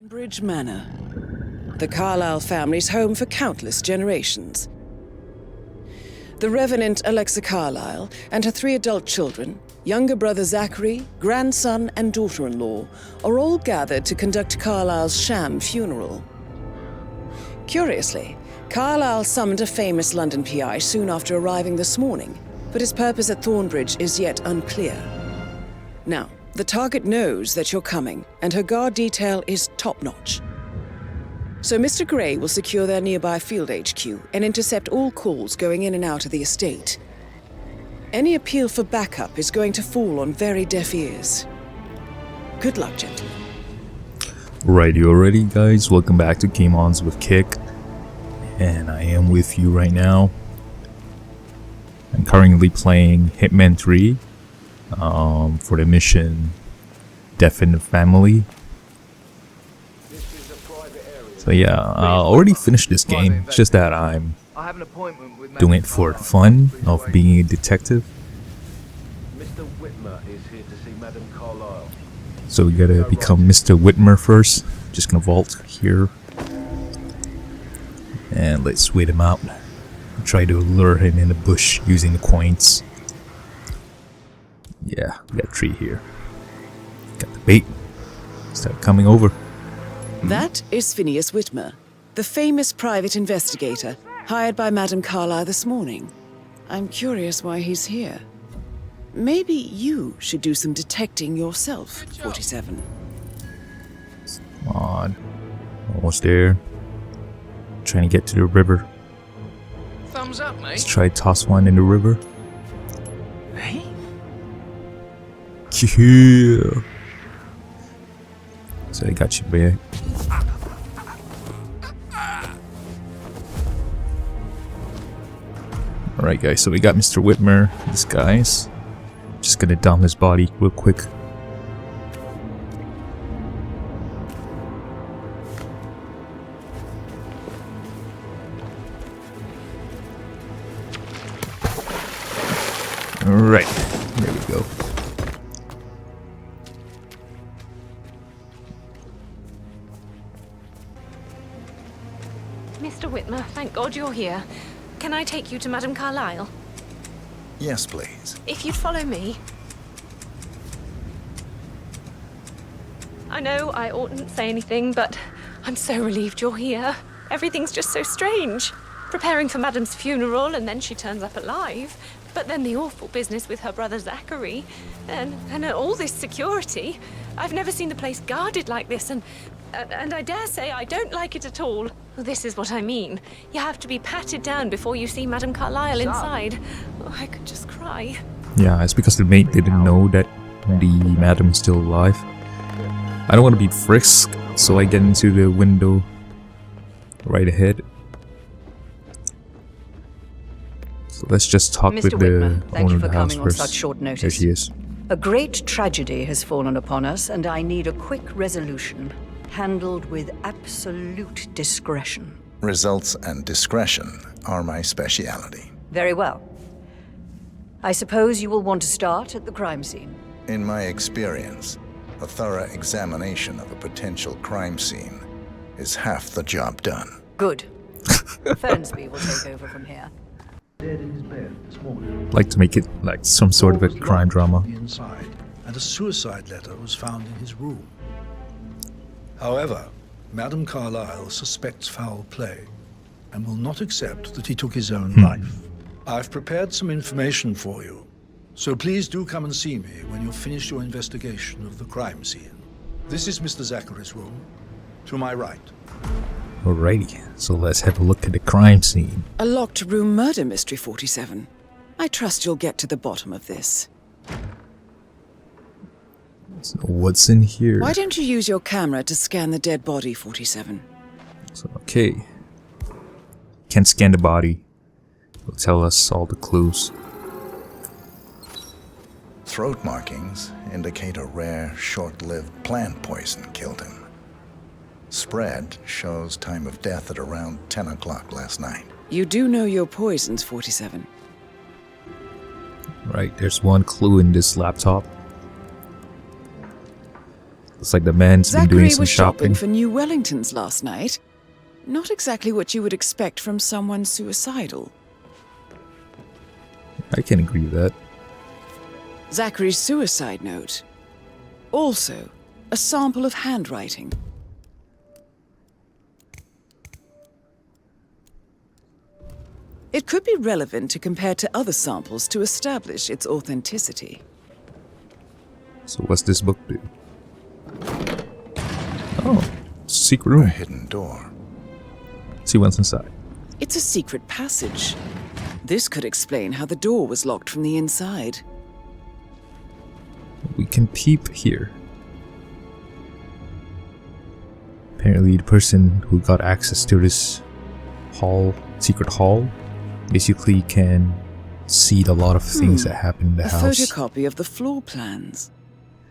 Bridge Manor, the Carlyle family's home for countless generations. The Revenant Alexa Carlyle and her 3 adult children, younger brother Zachary, grandson and daughter-in-law, are all gathered to conduct Carlyle's sham funeral. Curiously, Carlyle summoned a famous London PI soon after arriving this morning, but his purpose at Thornbridge is yet unclear. Now, the target knows that you're coming, and her guard detail is top-notch. So Mr. Gray will secure their nearby field HQ and intercept all calls going in and out of the estate. Any appeal for backup is going to fall on very deaf ears. Good luck, gentlemen. Righty already, guys. Welcome back to Game Ons with Kick. And I am with you right now. I'm currently playing Hitman 3 for the mission Death in the Family. So yeah, I already finished this game. It's just that I'm doing it for fun of being a detective. Mr. Whitmer is here to see Madame Carlyle. So we gotta become Mr. Whitmer first. Just gonna vault here. And let's wait him out. Try to lure him in the bush using the coins. Yeah, we got a tree here. Got the bait. Start coming over. That is Phineas Whitmer, the famous private investigator hired by Madame Carlyle this morning. I'm curious why he's here. Maybe you should do some detecting yourself, 47. Come on. Almost there. Trying to get to the river. Thumbs up, mate. Let's try to toss one in the river. Hey? Yeah. So I got you, babe. Alright guys, so we got Mr. Whitmer, this guy's. Just gonna dump his body real quick. Alright, there we go. Mr. Whitmer, thank God you're here. Can I take you to Madame Carlyle? Yes, please. If you'd follow me. I know I oughtn't say anything, but I'm so relieved you're here. Everything's just so strange. Preparing for Madame's funeral, and then she turns up alive. But then the awful business with her brother Zachary, and all this security. I've never seen the place guarded like this, and I dare say I don't like it at all. Well, this is what I mean. You have to be patted down before you see Madame Carlyle inside. Oh, I could just cry. Yeah, it's because the mate didn't know that the madam's still alive. I don't want to be frisked, so I get into the window right ahead. So let's just talk Mr. with the Whitmer, thank owner you of for the house coming on first. such short There notice. she is. A great tragedy has fallen upon us, and I need a quick resolution, handled with absolute discretion. Results and discretion are my speciality. Very well. I suppose you will want to start at the crime scene. In my experience, a thorough examination of a potential crime scene is half the job done. Good. Fernsby will take over from here. Dead in his bed this morning. Like to make it like some sort of a crime drama. On the inside, and a suicide letter was found in his room. However, Madame Carlyle suspects foul play and will not accept that he took his own life. I've prepared some information for you, so please do come and see me when you've finished your investigation of the crime scene. This is Mr. Zachary's room, to my right. Alrighty, so let's have a look at the crime scene. A locked room murder mystery, 47. I trust you'll get to the bottom of this. So what's in here? Why don't you use your camera to scan the dead body, 47? So, okay. Can't scan the body. It'll tell us all the clues. Throat markings indicate a rare, short-lived plant poison killed him. Spread shows time of death at around 10 o'clock last night. You do know your poisons, 47. Right, there's one clue in this laptop. Looks like the man's been doing Zachary some was shopping shopping. for new Wellingtons last night. Not exactly what you would expect from someone suicidal. I can agree with that. Zachary's suicide note. Also, a sample of handwriting. It could be relevant to compare to other samples to establish its authenticity. So what's this book do? Oh, secret A room. hidden door. See what's inside. It's a secret passage. This could explain how the door was locked from the inside. We can peep here. Apparently the person who got access to this hall, secret hall, basically can see a lot of things that happen in the A house. photocopy of the floor plans.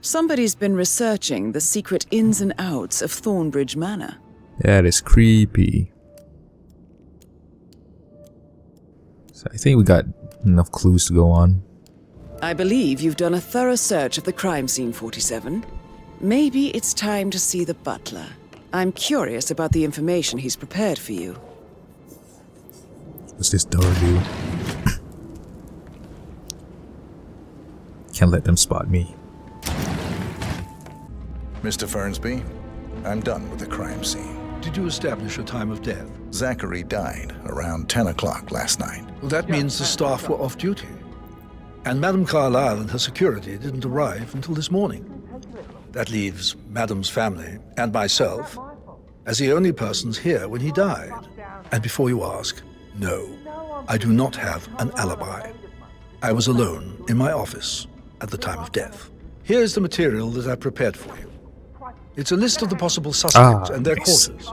Somebody's been researching the secret ins and outs of Thornbridge Manor. That is creepy. So I think we got enough clues to go on. I believe you've done a thorough search of the crime scene, 47. Maybe it's time to see the butler. I'm curious about the information he's prepared for you. What's this door do? Can't let them spot me. Mr. Fernsby, I'm done with the crime scene. Did you establish a time of death? Zachary died around 10 o'clock last night. Well, that means the staff were off duty. And Madame Carlyle and her security didn't arrive until this morning. That leaves Madame's family and myself as the only persons here when he died. And before you ask, no, I do not have an alibi. I was alone in my office at the time of death. Here's the material that I prepared for you. It's a list of the possible suspects and their nice. quarters.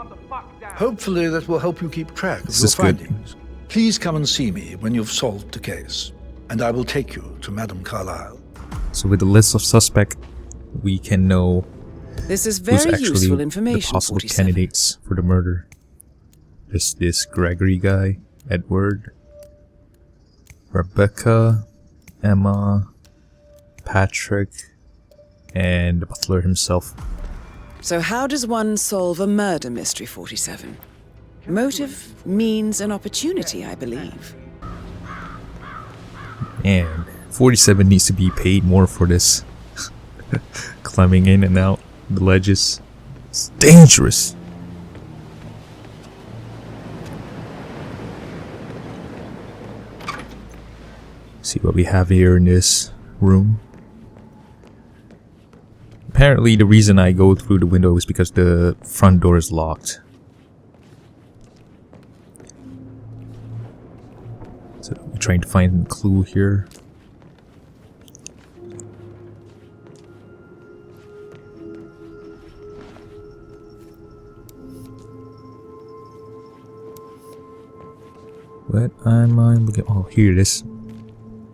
Hopefully that will help you keep track of This your is good. findings. Please come and see me when you've solved the case, and I will take you to Madame Carlyle. So with the list of suspect, we can know This is who's very actually useful the information, possible 47. candidates for the murder. There's this Gregory guy, Edward, Rebecca, Emma, Patrick, and the butler himself. So how does one solve a murder mystery, 47? Motive, means, and opportunity, I believe. And 47 needs to be paid more for this. Climbing in and out the ledges. It's dangerous. See what we have here in this room. Apparently the reason I go through the window is because the front door is locked. So we're trying to find a clue here. What am I looking? Oh, here it is.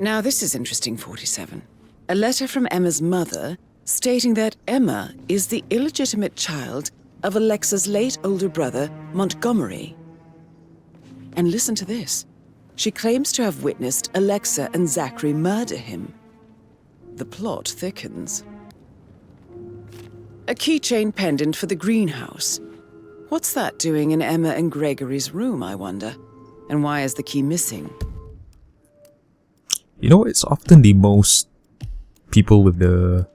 Now this is interesting, 47. A letter from Emma's mother stating that Emma is the illegitimate child of Alexa's late older brother, Montgomery. And listen to this. She claims to have witnessed Alexa and Zachary murder him. The plot thickens. A keychain pendant for the greenhouse. What's that doing in Emma and Gregory's room, I wonder? And why is the key missing? You know, it's often the most people with the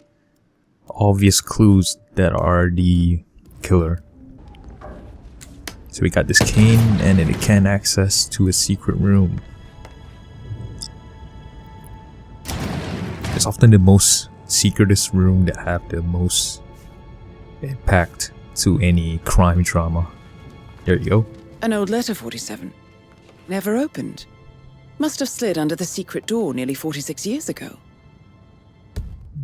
obvious clues that are the killer. So we got this cane and then it can access to a secret room. It's often the most secretest room that have the most impact to any crime drama. There you go. An old letter, 47. Never opened. Must have slid under the secret door nearly 46 years ago.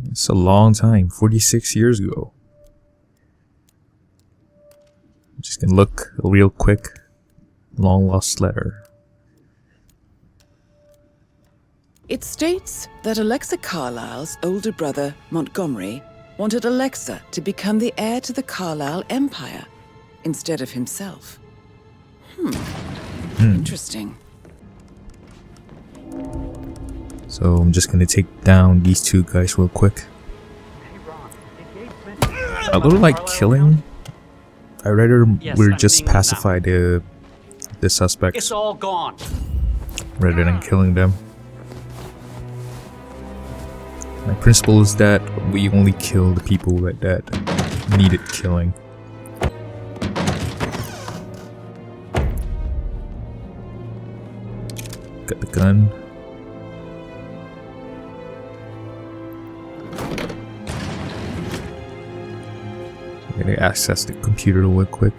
It's a long time, 46 years ago. Just gonna look real quick. Long lost letter. It states that Alexa Carlyle's older brother, Montgomery, wanted Alexa to become the heir to the Carlyle Empire instead of himself. Interesting. So I'm just gonna take down these two guys real quick. A little like killing. I rather Yes, we're I'm just seeing them pacify the suspects It's all gone. rather than killing them. My principle is that we only kill the people that needed killing. Got the gun. I'm gonna access the computer real quick.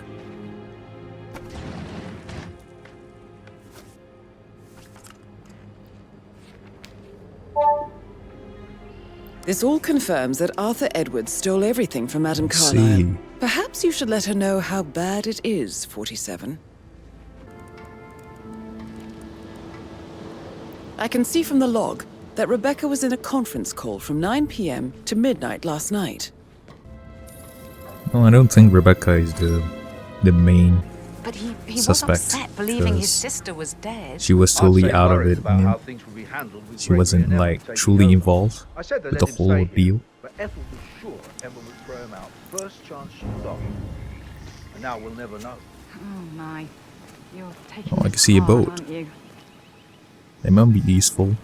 This all confirms that Arthur Edwards stole everything from Madame Let's Carlyle. see. Perhaps you should let her know how bad it is, 47. I can see from the log that Rebecca was in a conference call from 9 p.m. to midnight last night. No, I don't think Rebecca is the main. But he was Suspect, upset believing his because sister was dead. She was totally out of it. You know? She wasn't like truly involved with the whole ordeal. But Ethel was sure Emma would throw him out first chance she got. And now we'll never know. Oh my. You're taking Oh, I can this see a hard, boat. aren't you? They might be useful.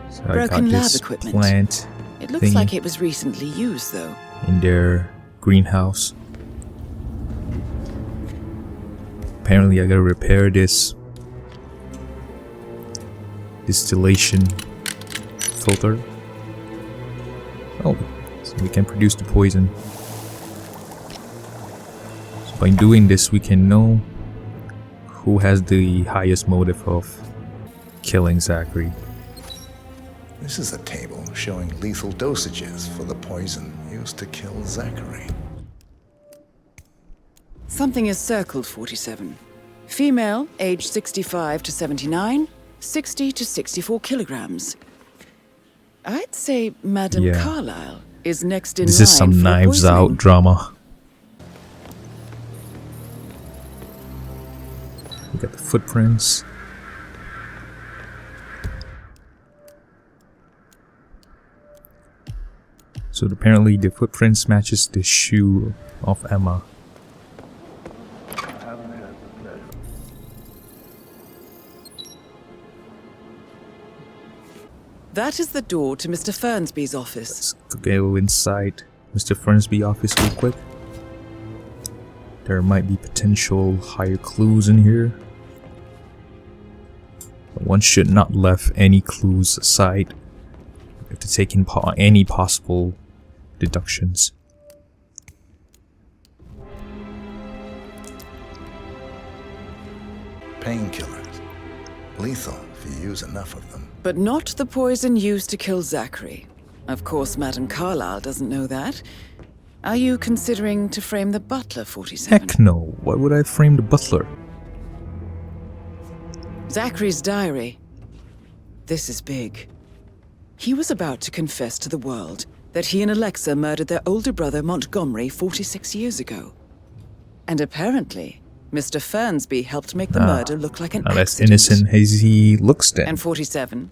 So I got Broken lab this equipment. plant It looks thingy like it was recently used, though. in their greenhouse. Apparently I gotta repair this distillation filter. Oh, so we can produce the poison. So by doing this we can know who has the highest motive of killing Zachary. This is a table showing lethal dosages for the poison used to kill Zachary. Something is circled, 47. Female, age 65 to 79, 60 to 64 kilograms. I'd say Madame Yeah. Carlyle is next in This line is some for Knives poisoning. Out drama. We got the footprints. So apparently the footprints matches the shoe of Emma. That is the door to Mr. Fernsby's office. Let's go inside Mr. Fernsby's office real quick. There might be potential higher clues in here. But one should not left any clues aside. We have to take in any possible deductions. Painkillers. Lethal if you use enough of them. But not the poison used to kill Zachary. Of course, Madame Carlyle doesn't know that. Are you considering to frame the butler, 47? Heck no. Why would I frame the butler? Zachary's diary. This is big. He was about to confess to the world that he and Alexa murdered their older brother Montgomery 46 years ago. And apparently, Mr. Fernsby helped make the murder look like an Now that's accident. innocent as he looks then. And 47,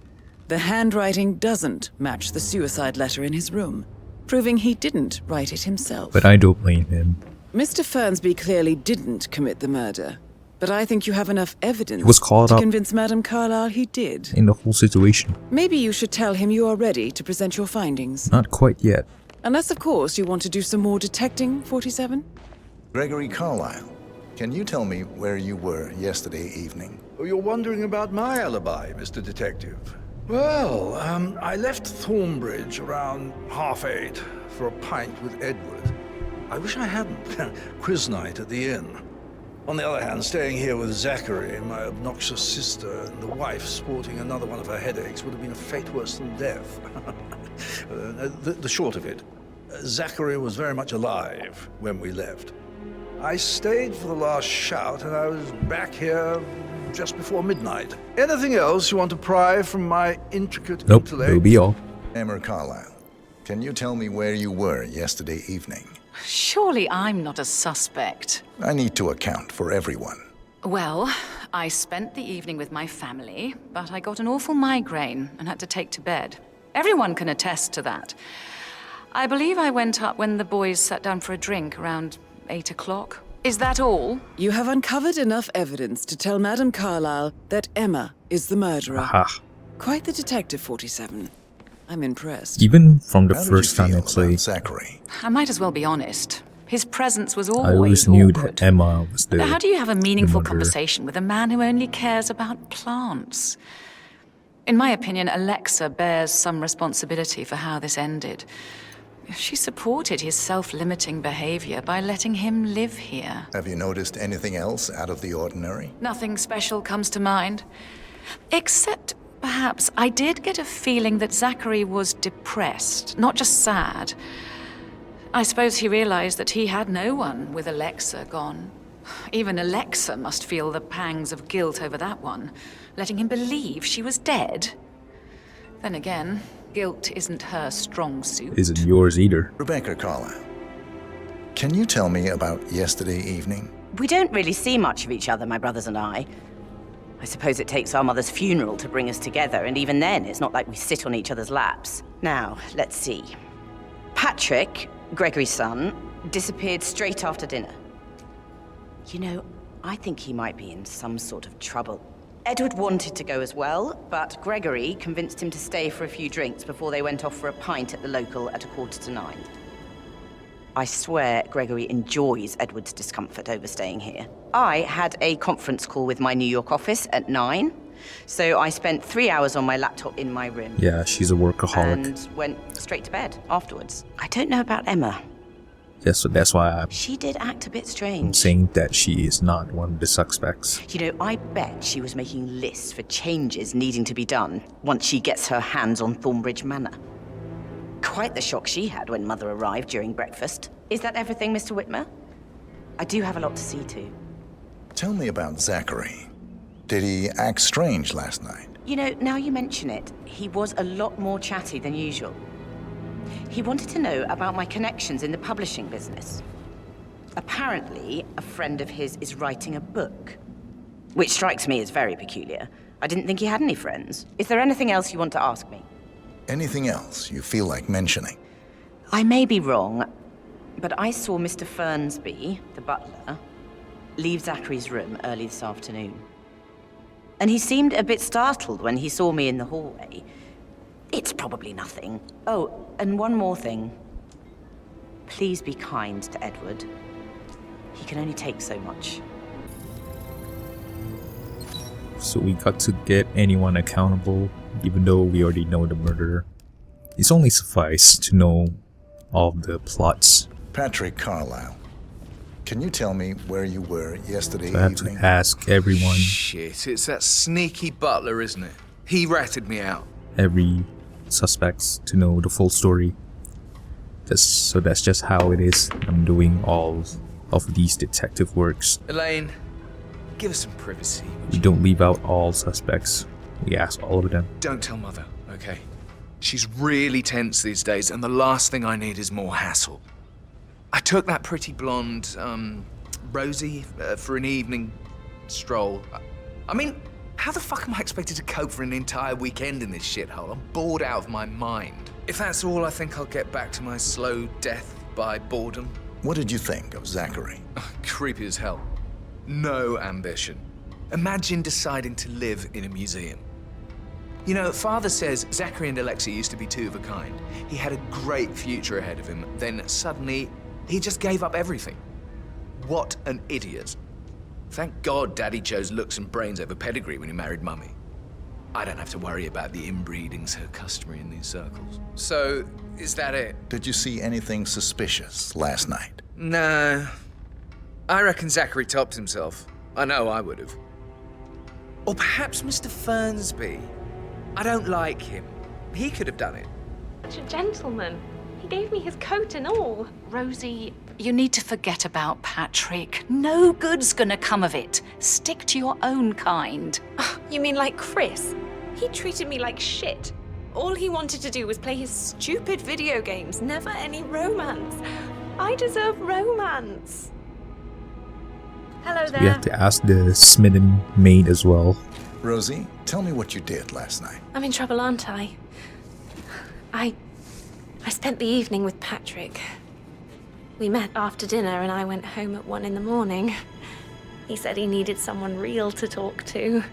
the handwriting doesn't match the suicide letter in his room, proving he didn't write it himself. But I don't blame him. Mr. Fernsby clearly didn't commit the murder, but I think you have enough evidence He was caught to up convince Madame Carlyle he did. in the whole situation. Maybe you should tell him you are ready to present your findings. Not quite yet. Unless, of course, you want to do some more detecting, 47? Gregory Carlyle, can you tell me where you were yesterday evening? Oh, you're wondering about my alibi, Mr. Detective. Well, I left Thornbridge around 8:30 for a pint with Edward. I wish I hadn't. Quiz night at the inn. On the other hand, staying here with Zachary, my obnoxious sister, and the wife sporting another one of her headaches would have been a fate worse than death. The short of it, Zachary was very much alive when we left. I stayed for the last shout, and I was back here just before midnight. Anything else you want to pry from my intricate Nope, intellect? that'll be all. Emma Carlyle, can you tell me where you were yesterday evening? Surely I'm not a suspect. I need to account for everyone. Well, I spent the evening with my family, but I got an awful migraine and had to take to bed. Everyone can attest to that. I believe I went up when the boys sat down for a drink around 8 o'clock. Is that all? You have uncovered enough evidence to tell Madame Carlyle that Emma is the murderer. Aha. Quite the detective, 47. I'm impressed. Even from the How did first you time I feel about played, Zachary? I might as well be honest. His presence was I always always knew awkward. that Emma was the How do you have a meaningful murderer. conversation with a man who only cares about plants? In my opinion, Alexa bears some responsibility for how this ended. She supported his self-limiting behavior by letting him live here. Have you noticed anything else out of the ordinary? Nothing special comes to mind. Except, perhaps, I did get a feeling that Zachary was depressed, not just sad. I suppose he realized that he had no one with Alexa gone. Even Alexa must feel the pangs of guilt over that one, letting him believe she was dead. Then again, guilt isn't her strong suit. Isn't yours either. Rebecca Carlyle, can you tell me about yesterday evening? We don't really see much of each other, my brothers and I. I suppose it takes our mother's funeral to bring us together, and even then, it's not like we sit on each other's laps. Now, let's see. Patrick, Gregory's son, disappeared straight after dinner. You know, I think he might be in some sort of trouble. Edward wanted to go as well, but Gregory convinced him to stay for a few drinks before they went off for a pint at the local at 8:45. I swear Gregory enjoys Edward's discomfort over staying here. I had a conference call with my New York office at 9, so I spent 3 hours on my laptop in my room. Yeah, she's a workaholic. And went straight to bed afterwards. I don't know about Emma. Yeah, so that's why She did act a bit I'm strange. saying that she is not one of the suspects. You know, I bet she was making lists for changes needing to be done once she gets her hands on Thornbridge Manor. Quite the shock she had when Mother arrived during breakfast. Is that everything, Mr. Whitmer? I do have a lot to see to. Tell me about Zachary. Did he act strange last night? You know, now you mention it, he was a lot more chatty than usual. He wanted to know about my connections in the publishing business. Apparently, a friend of his is writing a book, which strikes me as very peculiar. I didn't think he had any friends. Is there anything else you want to ask me? Anything else you feel like mentioning? I may be wrong, but I saw Mr. Fernsby, the butler, leave Zachary's room early this afternoon. And he seemed a bit startled when he saw me in the hallway. It's probably nothing. Oh, and one more thing. Please be kind to Edward. He can only take so much. So we got to get anyone accountable, even though we already know the murderer. It's only suffice to know all of the plots. Patrick Carlyle, can you tell me where you were yesterday So I have to evening? ask everyone, Shit, it's that sneaky butler, isn't it? He ratted me out. every suspects to know the full story. So that's just how it is. I'm doing all of these detective works. Elaine, give us some privacy. We don't leave out all suspects. We ask all of them. Don't tell Mother, okay? She's really tense these days, and the last thing I need is more hassle. I took that pretty blonde, Rosie, for an evening stroll. I mean, how the fuck am I expected to cope for an entire weekend in this shithole? I'm bored out of my mind. If that's all, I think I'll get back to my slow death by boredom. What did you think of Zachary? Creepy as hell. No ambition. Imagine deciding to live in a museum. You know, Father says Zachary and Alexa used to be two of a kind. He had a great future ahead of him, then suddenly, he just gave up everything. What an idiot. Thank God Daddy chose looks and brains over pedigree when he married Mummy. I don't have to worry about the inbreeding so customary in these circles. So, is that it? Did you see anything suspicious last night? No. I reckon Zachary topped himself. I know I would have. Or perhaps Mr. Fernsby. I don't like him. He could have done it. Such a gentleman. He gave me his coat and all. Rosie, you need to forget about Patrick. No good's gonna come of it. Stick to your own kind. You mean like Chris? He treated me like shit. All he wanted to do was play his stupid video games, never any romance. I deserve romance. Hello there. We have to ask the smitten maid as well. Rosie, tell me what you did last night. I'm in trouble, aren't I? I spent the evening with Patrick. We met after dinner and I went home at 1 in the morning. He said he needed someone real to talk to.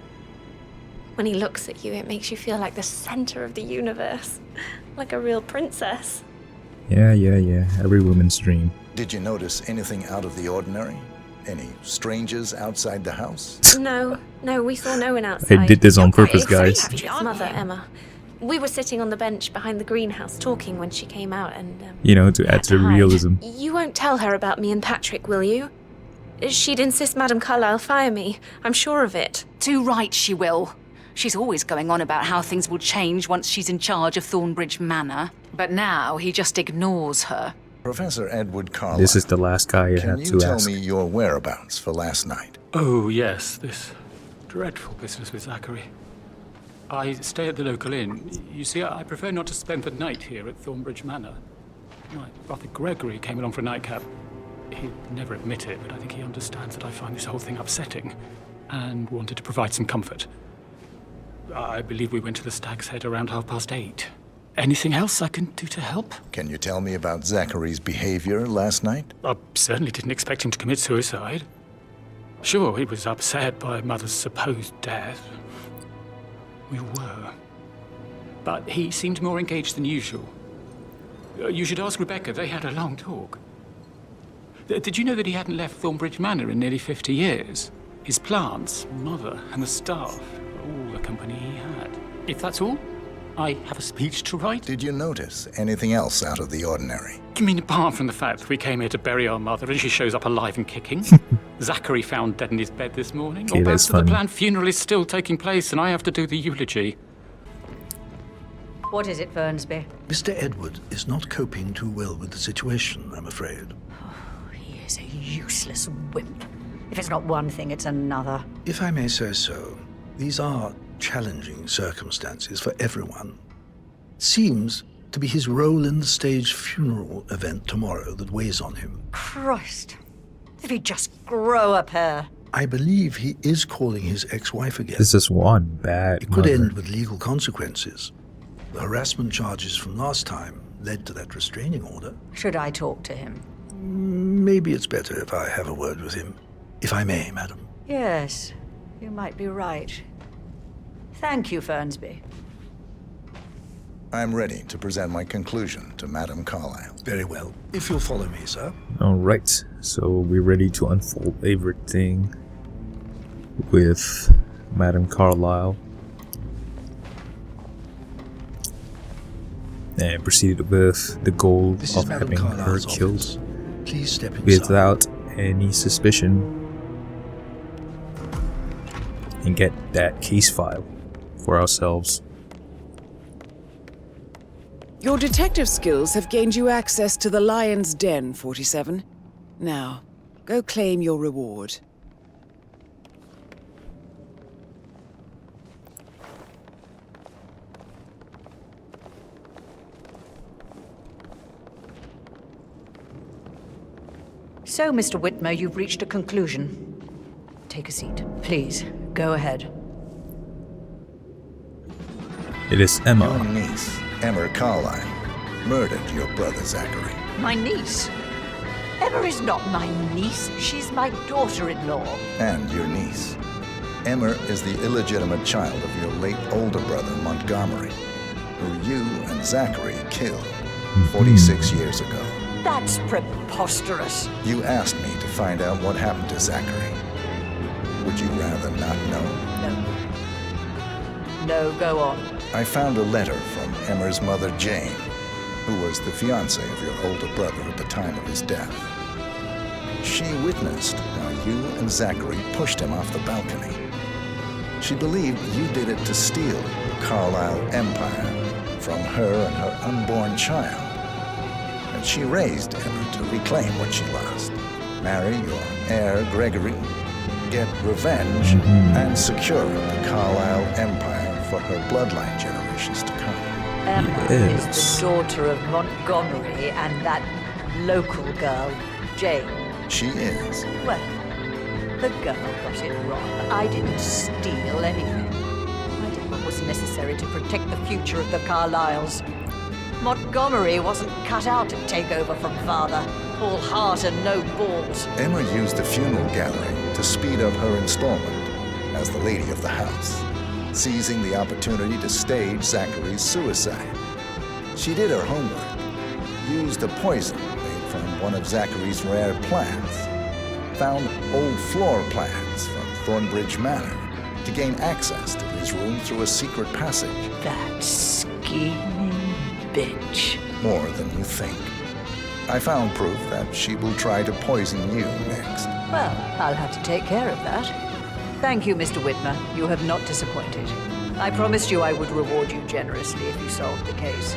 When he looks at you, it makes you feel like the center of the universe. Like a real princess. Yeah. Every woman's dream. Did you notice anything out of the ordinary? Any strangers outside the house? No, we saw no one outside. I did this on purpose, guys. Patrick's mother, Emma. We were sitting on the bench behind the greenhouse talking when she came out and... You know, to add to the realism. You won't tell her about me and Patrick, will you? She'd insist Madame Carlyle fire me. I'm sure of it. Too right she will. She's always going on about how things will change once she's in charge of Thornbridge Manor. But now he just ignores her. Professor Edward Carlyle. This is the last guy I had to ask. Can you tell me your whereabouts for last night? Oh, yes, this dreadful business with Zachary. I stay at the local inn. You see, I prefer not to spend the night here at Thornbridge Manor. My brother Gregory came along for a nightcap. He'd never admit it, but I think he understands that I find this whole thing upsetting and wanted to provide some comfort. I believe we went to the Stag's Head around 8:30. Anything else I can do to help? Can you tell me about Zachary's behavior last night? I certainly didn't expect him to commit suicide. Sure, he was upset by Mother's supposed death. We were. But he seemed more engaged than usual. You should ask Rebecca. They had a long talk. Did you know that he hadn't left Thornbridge Manor in nearly 50 years? His plants, Mother, and the staff were all the company he had. If that's all, I have a speech to write. Did you notice anything else out of the ordinary? You mean apart from the fact that we came here to bury our mother and she shows up alive and kicking? Zachary found dead in his bed this morning? Okay, or that's perhaps that the funny. planned funeral is still taking place and I have to do the eulogy? What is it, Fernsby? Mr. Edward is not coping too well with the situation, I'm afraid. He is a useless wimp. If it's not one thing, it's another. If I may say so, these are challenging circumstances for everyone. It seems to be his role in the staged funeral event tomorrow that weighs on him. Christ. If he'd just grow a pair. I believe he is calling his ex-wife again. This is one bad It could mother. end with legal consequences. The harassment charges from last time led to that restraining order. Should I talk to him? Maybe it's better if I have a word with him. If I may, madam. Yes, you might be right. Thank you, Fernsby. I'm ready to present my conclusion to Madame Carlyle. Very well. If you'll follow me, sir. Alright, so we're ready to unfold everything with Madame Carlyle. And proceeded with the goal This of is Madame having her Carlyle's killed office. Please step inside. without any suspicion and get that case file for ourselves. Your detective skills have gained you access to the Lion's Den, 47. Now, go claim your reward. So, Mr. Whitmer, you've reached a conclusion. Take a seat. Please, go ahead. It is Your Emma. niece, Emma Carlyle, murdered your brother Zachary. My niece? Emma is not my niece. She's my daughter-in-law. And your niece. Emma is the illegitimate child of your late older brother Montgomery, who you and Zachary killed 46 years ago. That's preposterous. You asked me to find out what happened to Zachary. Would you rather not know? No, go on. I found a letter from Emmer's mother, Jane, who was the fiancée of your older brother at the time of his death. She witnessed how you and Zachary pushed him off the balcony. She believed you did it to steal the Carlyle empire from her and her unborn child. And she raised Emma to reclaim what she lost. Marry your heir, Gregory, get revenge, and secure the Carlyle empire for her bloodline generations to come. Emma Yes. is the daughter of Montgomery and that local girl, Jane. She is. Well, the girl got it wrong. I didn't steal anything. I did what was necessary to protect the future of the Carlyles. Montgomery wasn't cut out to take over from Father. All heart and no balls. Emma used the funeral gallery to speed up her installment as the lady of the house, seizing the opportunity to stage Zachary's suicide. She did her homework, used a poison made from one of Zachary's rare plants, found old floor plans from Thornbridge Manor to gain access to his room through a secret passage. That scheming bitch. More than you think. I found proof that she will try to poison you next. Well, I'll have to take care of that. Thank you, Mr. Whitmer. You have not disappointed. I promised you I would reward you generously if you solved the case.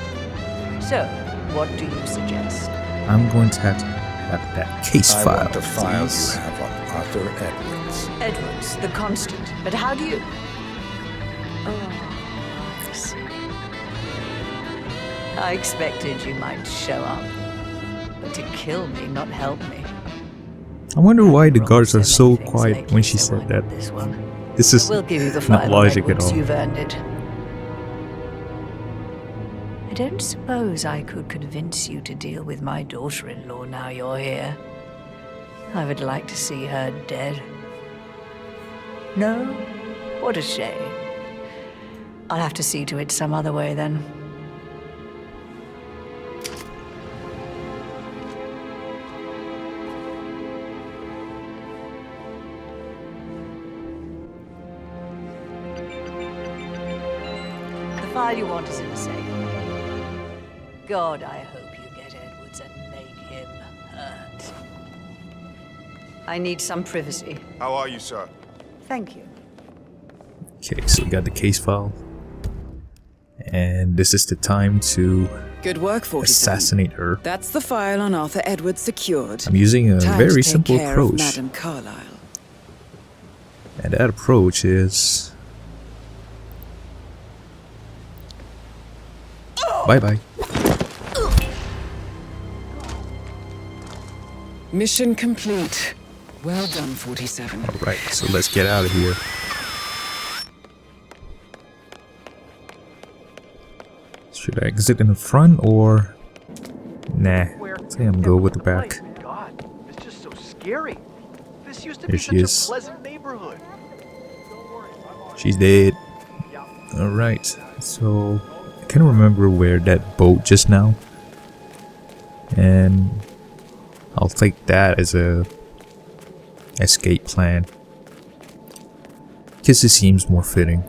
So, what do you suggest? I'm going to have that case I file. want the files please. you have on Arthur Edwards. Edwards, the constant. But how do you... Oh, I see. I expected you might show up. But to kill me, not help me. I wonder why the guards are Promised so many things quiet lately, when she so said I that. need this one. This is We'll give you the not file on logic at Edwards. all. You've earned it. I don't suppose I could convince you to deal with my daughter-in-law now you're here. I would like to see her dead. No? What a shame. I'll have to see to it some other way then. The file you want is in the safe. God, I hope you get Edwards and make him hurt. I need some privacy. How are you, sir? Thank you. Okay, so we got the case file. And this is the time to Good work, 47. assassinate her. That's the file on Arthur Edwards secured. I'm using a Time very to take simple care of approach. Madame Carlyle. And that approach is... Bye-bye. Mission complete. Well done, 47. Alright, so let's get out of here. Should I exit in the front or... Nah, I think I'm good with the back. God, it's just so scary. This used to There be she such is. a pleasant neighborhood. She's dead. Alright, so... I can't remember where that boat just now. And... I'll take that as a... escape plan. Because it seems more fitting.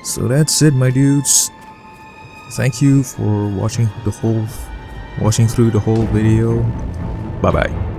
So that's it, my dudes. Thank you for watching through the whole video. Bye bye.